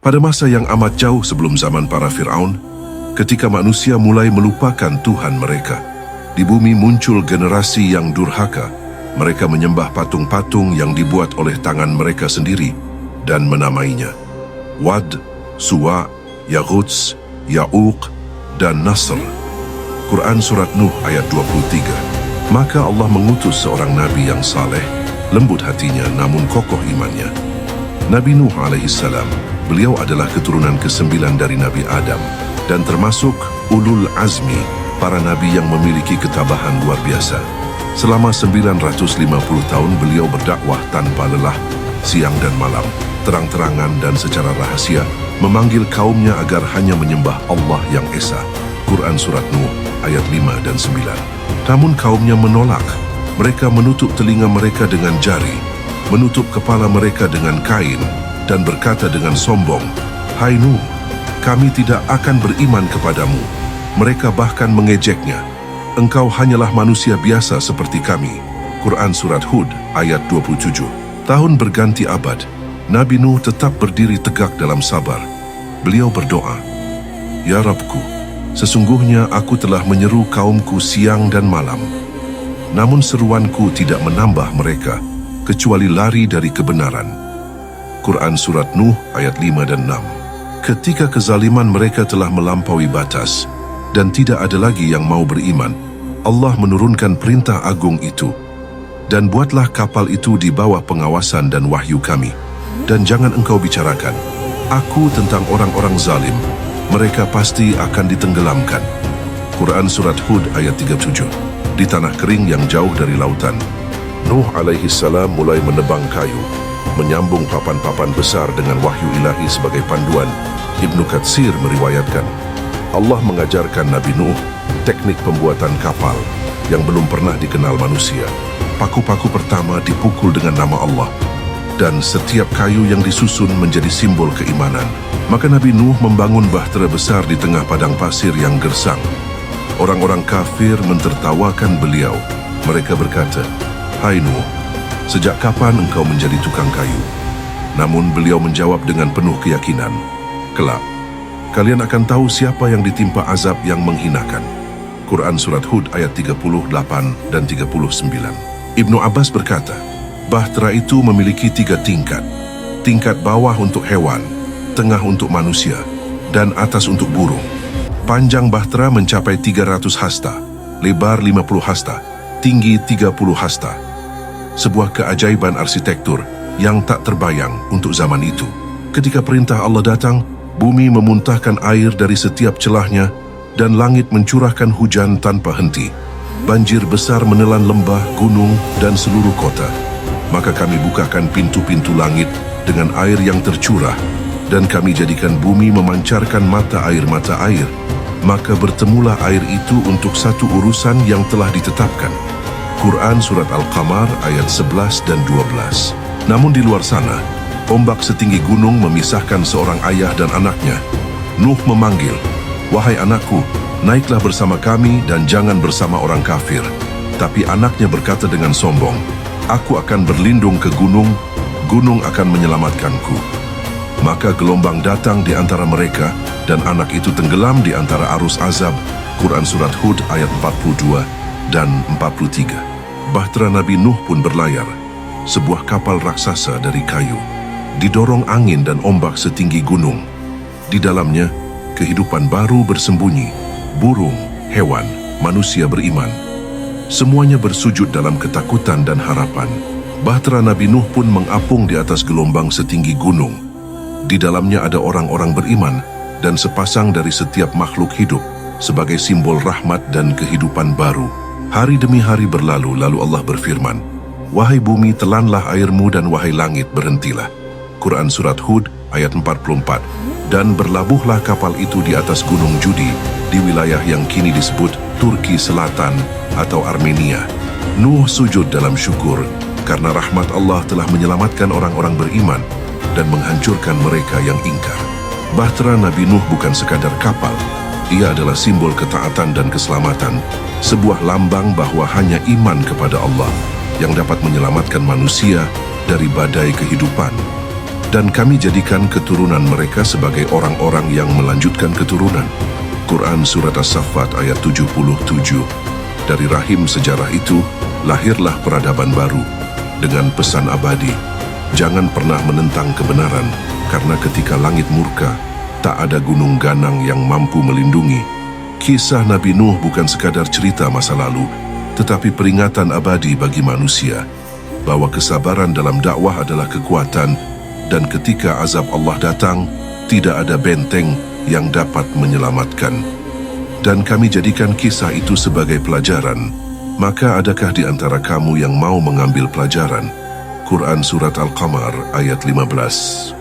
Pada masa yang amat jauh sebelum zaman para Fir'aun, ketika manusia mulai melupakan Tuhan mereka, di bumi muncul generasi yang durhaka. Mereka menyembah patung-patung yang dibuat oleh tangan mereka sendiri dan menamainya Wad, Suwa, Yaghuts, Ya'uq, dan Nasr. Quran Surat Nuh ayat 23. Maka Allah mengutus seorang Nabi yang saleh, lembut hatinya namun kokoh imannya. Nabi Nuh alaihissalam, beliau adalah keturunan ke-9 dari Nabi Adam dan termasuk ulul azmi, para nabi yang memiliki ketabahan luar biasa. Selama 950 tahun beliau berdakwah tanpa lelah, siang dan malam, terang-terangan dan secara rahasia, memanggil kaumnya agar hanya menyembah Allah yang Esa. Quran Surat Nuh ayat 5 dan 9. Namun kaumnya menolak. Mereka menutup telinga mereka dengan jari, menutup kepala mereka dengan kain, dan berkata dengan sombong, "Hai Nuh, kami tidak akan beriman kepadamu." Mereka bahkan mengejeknya, "Engkau hanyalah manusia biasa seperti kami." Quran Surat Hud ayat 27. Tahun berganti abad, Nabi Nuh tetap berdiri tegak dalam sabar. Beliau berdoa, "Ya Rabbku, sesungguhnya aku telah menyeru kaumku siang dan malam. Namun seruanku tidak menambah mereka, kecuali lari dari kebenaran." Quran Surat Nuh ayat 5 dan 6. Ketika kezaliman mereka telah melampaui batas dan tidak ada lagi yang mau beriman, Allah menurunkan perintah agung itu. "Dan buatlah kapal itu di bawah pengawasan dan wahyu kami, dan jangan engkau bicarakan aku tentang orang-orang zalim, mereka pasti akan ditenggelamkan." Quran Surat Hud ayat 37. Di tanah kering yang jauh dari lautan, Nuh alaihissalam mulai menebang kayu, menyambung papan-papan besar dengan wahyu ilahi sebagai panduan. Ibnu Katsir meriwayatkan, Allah mengajarkan Nabi Nuh teknik pembuatan kapal yang belum pernah dikenal manusia. Paku-paku pertama dipukul dengan nama Allah, dan setiap kayu yang disusun menjadi simbol keimanan. Maka Nabi Nuh membangun bahtera besar di tengah padang pasir yang gersang. Orang-orang kafir mentertawakan beliau. Mereka berkata, "Hai Nuh, sejak kapan engkau menjadi tukang kayu?" Namun beliau menjawab dengan penuh keyakinan, "Kelak, kalian akan tahu siapa yang ditimpa azab yang menghinakan." Quran Surat Hud ayat 38 dan 39. Ibnu Abbas berkata, bahtera itu memiliki 3 tingkat. Tingkat bawah untuk hewan, tengah untuk manusia, dan atas untuk burung. Panjang bahtera mencapai 300 hasta, lebar 50 hasta, tinggi 30 hasta. Sebuah keajaiban arsitektur yang tak terbayang untuk zaman itu. Ketika perintah Allah datang, bumi memuntahkan air dari setiap celahnya dan langit mencurahkan hujan tanpa henti. Banjir besar menelan lembah, gunung, dan seluruh kota. Maka kami bukakan pintu-pintu langit dengan air yang tercurah, dan kami jadikan bumi memancarkan mata air. Maka bertemulah air itu untuk satu urusan yang telah ditetapkan. Quran Surat Al-Qamar ayat 11 dan 12. Namun di luar sana, ombak setinggi gunung memisahkan seorang ayah dan anaknya. Nuh memanggil, "Wahai anakku, naiklah bersama kami dan jangan bersama orang kafir." Tapi anaknya berkata dengan sombong, "Aku akan berlindung ke gunung, gunung akan menyelamatkanku." Maka gelombang datang di antara mereka, dan anak itu tenggelam di antara arus azab. Quran Surat Hud ayat 42 dan 43. Bahtera Nabi Nuh pun berlayar, sebuah kapal raksasa dari kayu, didorong angin dan ombak setinggi gunung. Di dalamnya, kehidupan baru bersembunyi, burung, hewan, manusia beriman. Semuanya bersujud dalam ketakutan dan harapan. Bahtera Nabi Nuh pun mengapung di atas gelombang setinggi gunung. Di dalamnya ada orang-orang beriman dan sepasang dari setiap makhluk hidup sebagai simbol rahmat dan kehidupan baru. Hari demi hari berlalu, lalu Allah berfirman, "Wahai bumi, telanlah airmu, dan wahai langit, berhentilah." Quran Surat Hud ayat 44. Dan berlabuhlah kapal itu di atas gunung Judi, di wilayah yang kini disebut Turki Selatan atau Armenia. Nuh sujud dalam syukur karena rahmat Allah telah menyelamatkan orang-orang beriman dan menghancurkan mereka yang ingkar. Bahtera Nabi Nuh bukan sekadar kapal, ia adalah simbol ketaatan dan keselamatan, sebuah lambang bahwa hanya iman kepada Allah yang dapat menyelamatkan manusia dari badai kehidupan. Dan kami jadikan keturunan mereka sebagai orang-orang yang melanjutkan keturunan. Quran Surat As-Saffat ayat 77. Dari rahim sejarah itu, lahirlah peradaban baru dengan pesan abadi. Jangan pernah menentang kebenaran, karena ketika langit murka, tak ada gunung ganang yang mampu melindungi. Kisah Nabi Nuh bukan sekadar cerita masa lalu, tetapi peringatan abadi bagi manusia, bahwa kesabaran dalam dakwah adalah kekuatan, dan ketika azab Allah datang, tidak ada benteng yang dapat menyelamatkan. Dan kami jadikan kisah itu sebagai pelajaran. Maka adakah di antara kamu yang mau mengambil pelajaran? Quran Surat Al-Qamar ayat 15.